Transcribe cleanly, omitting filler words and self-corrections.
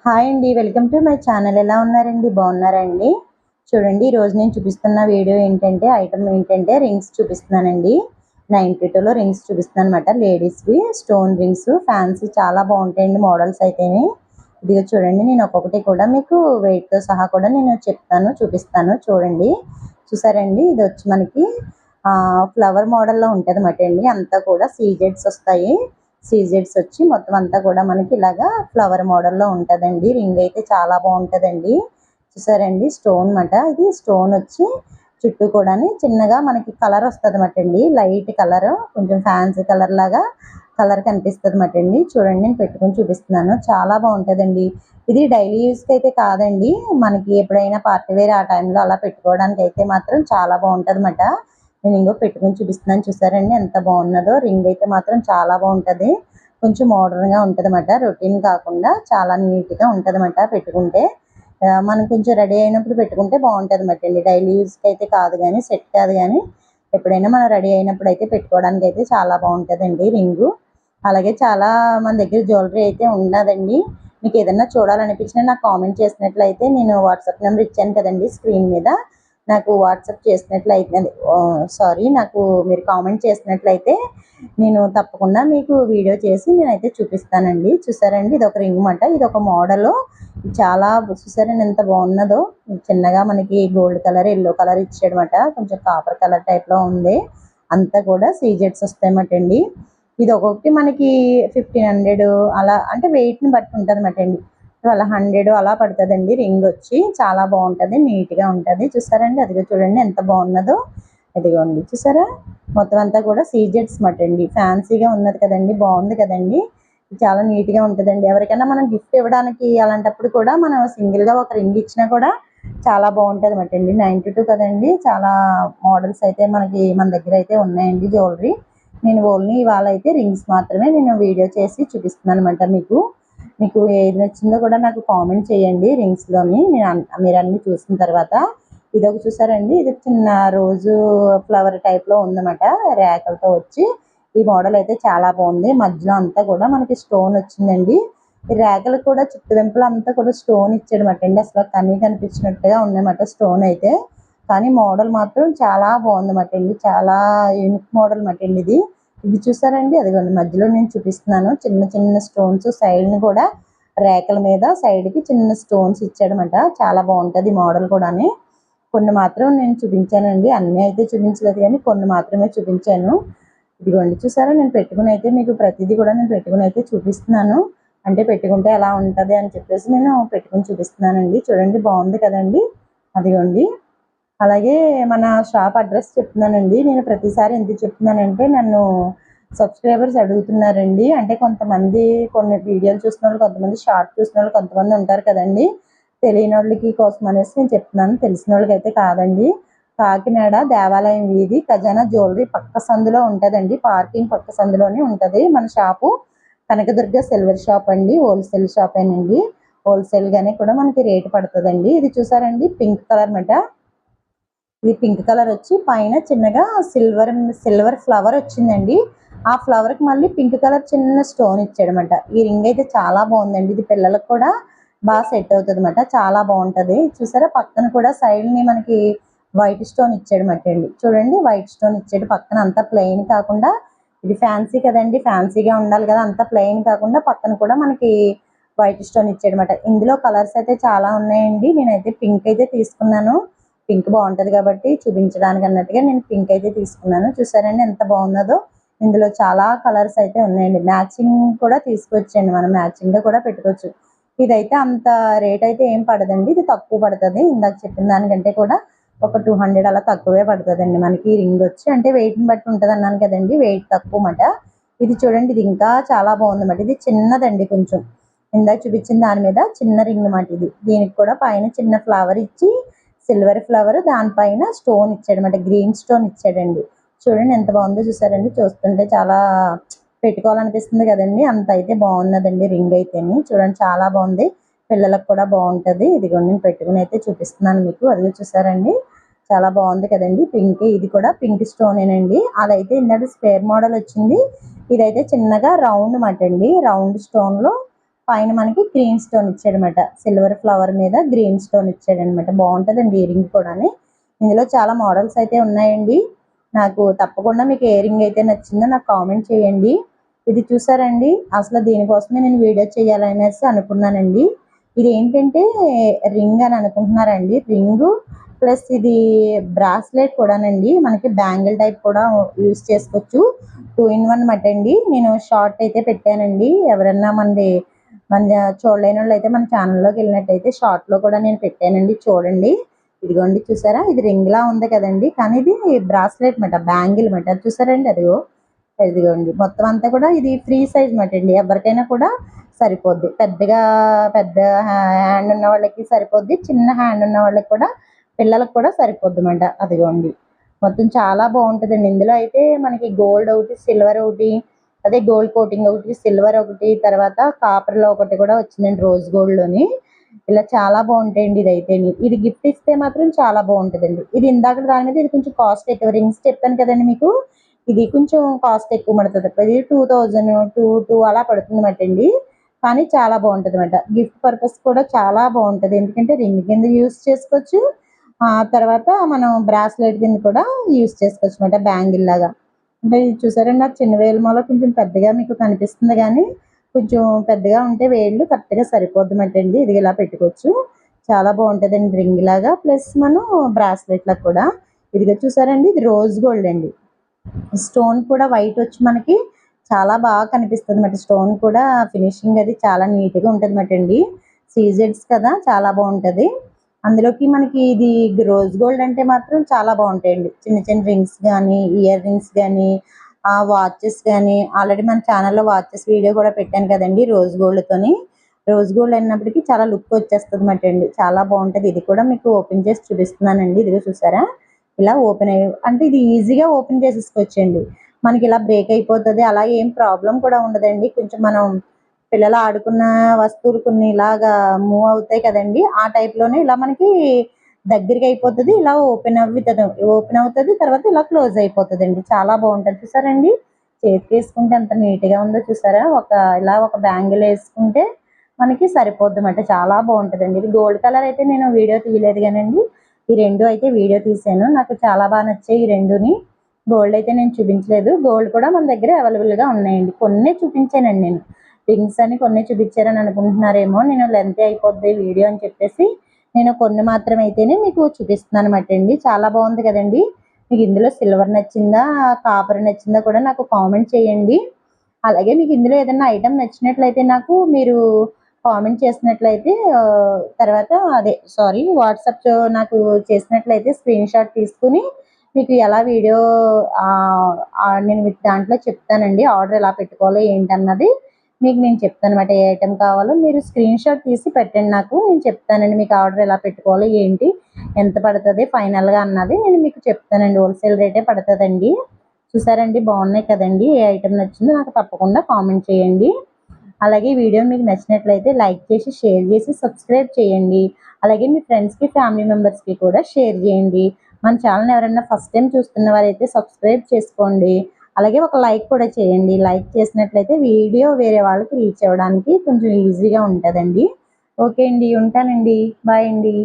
Hi అండి, welcome to my channel. ఎలా ఉన్నారండి? బాగున్నారా అండి? చూడండి, ఈరోజు నేను చూపిస్తున్న వీడియో ఏంటంటే, ఐటమ్ ఏంటంటే రింగ్స్ చూపిస్తున్నానండి. 92లో రింగ్స్ చూపిస్తున్నాను అనమాట. లేడీస్వి స్టోన్ రింగ్స్ ఫ్యాన్సీ చాలా బాగుంటాయండి మోడల్స్ అయితేనే. ఇదిగో చూడండి, నేను ఒక్కొక్కటి కూడా మీకు వెయిట్తో సహా కూడా నేను చెప్తాను, చూపిస్తాను. చూడండి, చూసారండి, ఇది వచ్చి మనకి ఫ్లవర్ మోడల్లో ఉంటుంది అన్నమాట అండి. అంతా కూడా సీజెడ్స్ వస్తాయి. సీజెడ్స్ వచ్చి మొత్తం అంతా కూడా మనకి ఇలాగా ఫ్లవర్ మోడల్లో ఉంటుందండి. రింగ్ అయితే చాలా బాగుంటుందండి. చూసారండి, స్టోన్ మాట. ఇది స్టోన్ వచ్చి చుట్టూ కూడా చిన్నగా మనకి కలర్ వస్తుంది అన్నమాట అండి. లైట్ కలర్, కొంచెం ఫ్యాన్సీ కలర్ లాగా కలర్ కనిపిస్తుంది అన్నమాట అండి. చూడండి, నేను పెట్టుకొని చూపిస్తున్నాను. చాలా బాగుంటుందండి. ఇది డైలీ యూస్కి అయితే కాదండి, మనకి ఎప్పుడైనా పార్టీ వేర్ ఆ టైంలో అలా పెట్టుకోవడానికి అయితే మాత్రం చాలా బాగుంటుంది అన్నమాట. నేను ఇంకో పెట్టుకొని చూపిస్తున్నాను. చూసారండి ఎంత బాగున్నదో. రింగ్ అయితే మాత్రం చాలా బాగుంటుంది. కొంచెం మోడర్న్గా ఉంటుంది అన్నమాట. రొటీన్ కాకుండా చాలా నీట్గా ఉంటుంది అన్నమాట పెట్టుకుంటే. మనం కొంచెం రెడీ అయినప్పుడు పెట్టుకుంటే బాగుంటుంది అన్నమాట అండి. డైలీ యూస్కి అయితే కాదు, కానీ సెట్ కాదు, కానీ ఎప్పుడైనా మనం రెడీ అయినప్పుడు అయితే పెట్టుకోవడానికి అయితే చాలా బాగుంటుందండి రింగు. అలాగే చాలా మన దగ్గర జ్యువెలరీ అయితే ఉన్నదండి. మీకు ఏదైనా చూడాలనిపించినా నాకు కామెంట్ చేసినట్లయితే, నేను వాట్సాప్ నెంబర్ ఇచ్చాను కదండి స్క్రీన్ మీద, నాకు వాట్సాప్ చేసినట్లయితే, నాకు మీరు కామెంట్ చేసినట్లయితే నేను తప్పకుండా మీకు వీడియో చేసి నేనైతే చూపిస్తానండి. చూసారండి, ఇది ఒక రింగ్ మాట. ఇది ఒక మోడల్. చాలా చూసారండి ఎంత బాగున్నదో. చిన్నగా మనకి గోల్డ్ కలర్, ఎల్లో కలర్ ఇచ్చాడనమాట. కొంచెం కాపర్ కలర్ టైప్లో ఉంది. అంతా కూడా సీజెడ్స్ వస్తాయన్నమాట అండి. ఇది ఒక్కొక్కటి మనకి 1500 అలా, అంటే వెయిట్ని బట్టి ఉంటుంది అన్నమాట అండి. 1200 అలా పడుతుందండి. రింగ్ వచ్చి చాలా బాగుంటుంది, నీట్గా ఉంటుంది. చూసారండి, అదిగో చూడండి ఎంత బాగున్నదో. ఇదిగోండి, చూసారా, మొత్తం అంతా కూడా సీజెడ్స్ మాట అండి. ఫ్యాన్సీగా ఉన్నది కదండి, బాగుంది కదండి. చాలా నీట్గా ఉంటుందండి. ఎవరికైనా మనం గిఫ్ట్ ఇవ్వడానికి అలాంటప్పుడు కూడా మనం సింగిల్గా ఒక రింగ్ ఇచ్చినా కూడా చాలా బాగుంటుంది అన్నమాట అండి. 92 కదండి, చాలా మోడల్స్ అయితే మన దగ్గర అయితే ఉన్నాయండి జ్యువెలరీ. నేను ఓన్లీ ఇవాళ అయితే రింగ్స్ మాత్రమే నేను వీడియో చేసి చూపిస్తున్నాను అనమాట మీకు. మీకు ఏది నచ్చిందో కూడా నాకు కామెంట్ చేయండి రింగ్స్లోని. మీరు అన్నీ చూసిన తర్వాత. ఇదొక చూసారండి, ఇది చిన్న రోజు ఫ్లవర్ టైప్లో ఉందన్నమాట, రేకలతో వచ్చి. ఈ మోడల్ అయితే చాలా బాగుంది. మధ్యలో అంతా కూడా మనకి స్టోన్ వచ్చిందండి. ఈ రేకలు కూడా చుట్టూ వెంపులు అంతా కూడా స్టోన్ ఇచ్చాడనమాట అండి. అసలు కన్నీ కనిపించినట్టుగా ఉందన్నమాట స్టోన్ అయితే. కానీ మోడల్ మాత్రం చాలా బాగుందన్నమాట అండి. చాలా యూనిక్ మోడల్ అన్నమాట అండి ఇది. ఇది చూసారండి, అదిగోండి మధ్యలో నేను చూపిస్తున్నాను. చిన్న చిన్న స్టోన్స్ సైడ్ని కూడా రేకల మీద సైడ్కి చిన్న స్టోన్స్ ఇచ్చాడనమాట. చాలా బాగుంటుంది మోడల్ కూడా. కొన్ని మాత్రం నేను చూపించానండి, అన్నీ అయితే చూపించలేదు, కానీ కొన్ని మాత్రమే చూపించాను. ఇదిగోండి, చూసారా, నేను పెట్టుకుని అయితే మీకు ప్రతిదీ కూడా నేను పెట్టుకుని అయితే చూపిస్తున్నాను. అంటే పెట్టుకుంటే ఎలా ఉంటుంది అని చెప్పేసి నేను పెట్టుకుని చూపిస్తున్నానండి. చూడండి, బాగుంది కదండి. అదిగోండి. అలాగే మన షాప్ అడ్రస్ చెప్తున్నానండి. నేను ప్రతిసారి ఎందుకు చెప్తున్నానంటే, నన్ను సబ్స్క్రైబర్స్ అడుగుతున్నారండి. అంటే కొంతమంది కొన్ని వీడియోలు చూసిన వాళ్ళు, కొంతమంది షార్ట్ చూసిన వాళ్ళు, కొంతమంది ఉంటారు కదండి. తెలియని వాళ్ళకి కోసం అనేసి నేను చెప్తున్నాను, తెలిసిన వాళ్ళకి అయితే కాదండి. కాకినాడ దేవాలయం వీధి ఖజానా జ్యువెలరీ పక్క సందులో ఉంటుందండి. పార్కింగ్ పక్క సందులోనే ఉంటుంది మన షాపు. కనకదుర్గ సిల్వర్ షాప్ అండి, హోల్సేల్ షాపేనండి. హోల్సేల్గానే కూడా మనకి రేటు పడుతుందండి. ఇది చూసారండి, పింక్ కలర్ మాట. ఇది పింక్ కలర్ వచ్చి పైన చిన్నగా సిల్వర్ ఫ్లవర్ వచ్చిందండి. ఆ ఫ్లవర్కి మళ్ళీ పింక్ కలర్ చిన్న స్టోన్ ఇచ్చాడనమాట. ఈ రింగ్ అయితే చాలా బాగుందండి. ఇది పిల్లలకు కూడా బాగా సెట్ అవుతుంది అనమాట. చాలా బాగుంటుంది. చూసారా, పక్కన కూడా సైడ్ని మనకి వైట్ స్టోన్ ఇచ్చాడనమాట అండి. చూడండి, వైట్ స్టోన్ ఇచ్చాడు పక్కన. అంతా ప్లెయిన్ కాకుండా, ఇది ఫ్యాన్సీ కదండి, ఫ్యాన్సీగా ఉండాలి కదా, అంతా ప్లెయిన్ కాకుండా పక్కన కూడా మనకి వైట్ స్టోన్ ఇచ్చాడనమాట. ఇందులో కలర్స్ అయితే చాలా ఉన్నాయండి. నేనైతే పింక్ అయితే తీసుకున్నాను. పింక్ బాగుంటుంది కాబట్టి చూపించడానికి అన్నట్టుగా నేను పింక్ అయితే తీసుకున్నాను. చూసారండి ఎంత బాగున్నదో. ఇందులో చాలా కలర్స్ అయితే ఉన్నాయండి. మ్యాచింగ్ కూడా తీసుకొచ్చండి, మనం మ్యాచింగ్గా కూడా పెట్టుకోవచ్చు. ఇదైతే అంత రేట్ అయితే ఏం పడదండి, ఇది తక్కువ పడుతుంది. ఇందాక చెప్పిన దానికంటే కూడా ఒక 200 అలా తక్కువే పడుతుందండి మనకి రింగ్ వచ్చి. అంటే వెయిట్ని బట్టి ఉంటుంది అన్నాను కదండి, వెయిట్ తక్కువ మాట. ఇది చూడండి, ఇది ఇంకా చాలా బాగుందన్నమాట. ఇది చిన్నదండి కొంచెం. ఇందాక చూపించిన దాని మీద చిన్న రింగ్ అన్నమాట ఇది. దీనికి కూడా పైన చిన్న ఫ్లవర్ ఇచ్చి, సిల్వర్ ఫ్లవర్ దానిపైన స్టోన్ ఇచ్చాడనమాట, గ్రీన్ స్టోన్ ఇచ్చాడండి. చూడండి ఎంత బాగుందో. చూసారండి, చూస్తుంటే చాలా పెట్టుకోవాలనిపిస్తుంది కదండి. అంత అయితే బాగున్నదండి రింగ్ అయితేని. చూడండి, చాలా బాగుంది. పిల్లలకు కూడా బాగుంటుంది. ఇదిగోండి, నేను పెట్టుకుని అయితే చూపిస్తున్నాను మీకు. అదిగో చూసారండి, చాలా బాగుంది కదండి. పింక్, ఇది కూడా పింక్ స్టోనేనండి. అదైతే ఇందాక స్క్వేర్ మోడల్ వచ్చింది. ఇదైతే చిన్నగా రౌండ్ మాట అండి. రౌండ్ స్టోన్లో పైన మనకి గ్రీన్ స్టోన్ ఇచ్చాడనమాట. సిల్వర్ ఫ్లవర్ మీద గ్రీన్ స్టోన్ ఇచ్చాడనమాట. బాగుంటుందండి ఇయర్ రింగ్ కూడా. ఇందులో చాలా మోడల్స్ అయితే ఉన్నాయండి. నాకు తప్పకుండా మీకు ఏ రింగ్ అయితే నచ్చిందో నాకు కామెంట్ చేయండి. ఇది చూసారండి, అసలు దీనికోసమే నేను వీడియో చేయాలనేసి అనుకున్నానండి. ఇది ఏంటంటే రింగ్ అని అనుకుంటున్నారండి. రింగు ప్లస్ ఇది బ్రాస్లెట్ కూడానండి. మనకి బ్యాంగిల్ టైప్ కూడా యూస్ చేసుకోవచ్చు. 2 in 1 మాట అండి. నేను షార్ట్ అయితే పెట్టానండి. ఎవరన్నా మన చూడలేని వాళ్ళు అయితే మన ఛానల్లోకి వెళ్ళినట్టయితే షార్ట్లో కూడా నేను పెట్టానండి, చూడండి. ఇదిగోండి చూసారా, ఇది రింగ్ లా ఉంది కదండి, కానీ ఇది బ్రాస్లెట్ మాట, బ్యాంగిల్ మాట. అది చూసారండి, అదిగో ఇదిగోండి. మొత్తం అంతా కూడా ఇది ఫ్రీ సైజ్ మాట అండి. ఎవరికైనా కూడా సరిపోద్ది. పెద్ద హ్యాండ్ ఉన్న వాళ్ళకి సరిపోద్ది, చిన్న హ్యాండ్ ఉన్న వాళ్ళకి కూడా, పిల్లలకు కూడా సరిపోద్ది మాట. అదిగోండి, మొత్తం చాలా బాగుంటుందండి. ఇందులో అయితే మనకి గోల్డ్ ఒకటి, సిల్వర్ ఒకటి, అదే గోల్డ్ కోటింగ్ ఒకటి, సిల్వర్ ఒకటి, తర్వాత కాపర్లో ఒకటి కూడా వచ్చిందండి, రోజ్ గోల్డ్లోని. ఇలా చాలా బాగుంటాయండి. ఇదైతే ఇది గిఫ్ట్ ఇస్తే మాత్రం చాలా బాగుంటుందండి. ఇది ఇందాక దాని మీద ఇది కొంచెం కాస్ట్ ఎక్కువ. రింగ్స్ చెప్పాను కదండి మీకు, ఇది కొంచెం కాస్ట్ ఎక్కువ పడుతుంది. ఇది 2000, 2 అలా పడుతుంది మాట అండి. కానీ చాలా బాగుంటుంది అనమాట. గిఫ్ట్ పర్పస్ కూడా చాలా బాగుంటుంది. ఎందుకంటే రింగ్ కింద యూస్ చేసుకోవచ్చు, తర్వాత మనం బ్రాస్లెట్ కింద కూడా యూస్ చేసుకోవచ్చు అనమాట, బ్యాంగిల్ లాగా. అంటే ఇది చూసారండి, నాకు చిన్న వేలు మూల కొంచెం పెద్దగా మీకు కనిపిస్తుంది, కానీ కొంచెం పెద్దగా ఉంటే వేళ్ళు కరెక్ట్గా సరిపోద్ది మాట అండి. ఇది ఇలా పెట్టుకోవచ్చు, చాలా బాగుంటుందండి రింగ్ లాగా. ప్లస్ మనం బ్రాస్లెట్ లాగా కూడా. ఇదిగో చూసారండి, ఇది రోజ్ గోల్డ్ అండి. స్టోన్ కూడా వైట్ వచ్చి మనకి చాలా బాగా కనిపిస్తుంది అన్నమాట. స్టోన్ కూడా ఫినిషింగ్ అది చాలా నీట్గా ఉంటుంది అన్నమాట అండి. సీజెడ్స్ కదా, చాలా బాగుంటుంది. అందులోకి మనకి ఇది రోజ్ గోల్డ్ అంటే మాత్రం చాలా బాగుంటాయండి. చిన్న చిన్న రింగ్స్ కానీ, ఇయర్ రింగ్స్ కానీ, వాచెస్ కానీ. ఆల్రెడీ మన ఛానల్లో వాచెస్ వీడియో కూడా పెట్టాను కదండి, రోజ్ గోల్డ్తోని. రోజ్ గోల్డ్ అయినప్పటికీ చాలా లుక్ వచ్చేస్తుంది అన్నమాట అండి, చాలా బాగుంటుంది. ఇది కూడా మీకు ఓపెన్ చేసి చూపిస్తున్నానండి. ఇదిగో చూసారా, ఇలా ఓపెన్ అంటే ఇది ఈజీగా ఓపెన్ చేసేసుకోవచ్చండి. మనకి ఇలా బ్రేక్ అయిపోతుంది, అలా ఏం ప్రాబ్లం కూడా ఉండదండి. కొంచెం మనం పిల్లలు ఆడుకున్న వస్తువులు కొన్ని ఇలాగా మూవ్ అవుతాయి కదండి, ఆ టైప్లోనే ఇలా మనకి దగ్గరికి అయిపోతుంది. ఇలా ఓపెన్ అవుతుంది, తర్వాత ఇలా క్లోజ్ అయిపోతుందండి. చాలా బాగుంటుంది. చూసారండి, చేతికి వేసుకుంటే ఎంత నీట్గా ఉందో చూసారా. ఇలా ఒక బ్యాంగిల్ వేసుకుంటే మనకి సరిపోద్ది అన్నమాట. చాలా బాగుంటుందండి. ఇది గోల్డ్ కలర్ అయితే నేను వీడియో తీయలేదు కానండి, ఈ రెండు అయితే వీడియో తీసాను. నాకు చాలా బాగా నచ్చాయి ఈ రెండుని. గోల్డ్ అయితే నేను చూపించలేదు. గోల్డ్ కూడా మన దగ్గర అవైలబుల్గా ఉన్నాయండి. కొన్నే చూపించానండి నేను. రింగ్స్ అని కొన్ని చూపించారని అనుకుంటున్నారేమో, నేను లెంత్ అయిపోద్ది వీడియో అని చెప్పేసి నేను కొన్ని మాత్రం అయితేనే మీకు చూపిస్తున్నాను అనమాట అండి. చాలా బాగుంది కదండి. మీకు ఇందులో సిల్వర్ నచ్చిందా, కాపర్ నచ్చిందా కూడా నాకు కామెంట్ చేయండి. అలాగే మీకు ఇందులో ఏదైనా ఐటెం నచ్చినట్లయితే నాకు మీరు కామెంట్ చేసినట్లయితే తర్వాత వాట్సాప్ నాకు చేసినట్లయితే స్క్రీన్ షాట్ తీసుకుని మీకు ఎలా వీడియో నేను మీకు దాంట్లో చెప్తానండి. ఆర్డర్ ఎలా పెట్టుకోవాలో ఏంటన్నది మీకు నేను చెప్తాను అనమాట. ఏ ఐటెం కావాలో మీరు స్క్రీన్ షాట్ తీసి పెట్టండి నాకు, నేను చెప్తానండి మీకు ఆర్డర్ ఎలా పెట్టుకోవాలో ఏంటి, ఎంత పడుతుంది ఫైనల్గా అన్నది నేను మీకు చెప్తానండి. హోల్సేల్ రేటే పడుతుందండి. చూసారండి, బాగున్నాయి కదండి. ఏ ఐటెం నచ్చిందో నాకు తప్పకుండా కామెంట్ చేయండి. అలాగే వీడియో మీకు నచ్చినట్లయితే లైక్ చేసి, షేర్ చేసి, సబ్స్క్రైబ్ చేయండి. అలాగే మీ ఫ్రెండ్స్కి, ఫ్యామిలీ మెంబర్స్కి కూడా షేర్ చేయండి. మన ఛానల్ ఎవరైనా ఫస్ట్ టైం చూస్తున్న వారైతే సబ్స్క్రైబ్ చేసుకోండి. అలాగే ఒక లైక్ కూడా చేయండి. లైక్ చేసినట్లయితే వీడియో వేరే వాళ్ళకి రీచ్ అవ్వడానికి కొంచెం ఈజీగా ఉంటుందండి. ఓకే అండి, ఉంటానండి. బాయ్ అండి.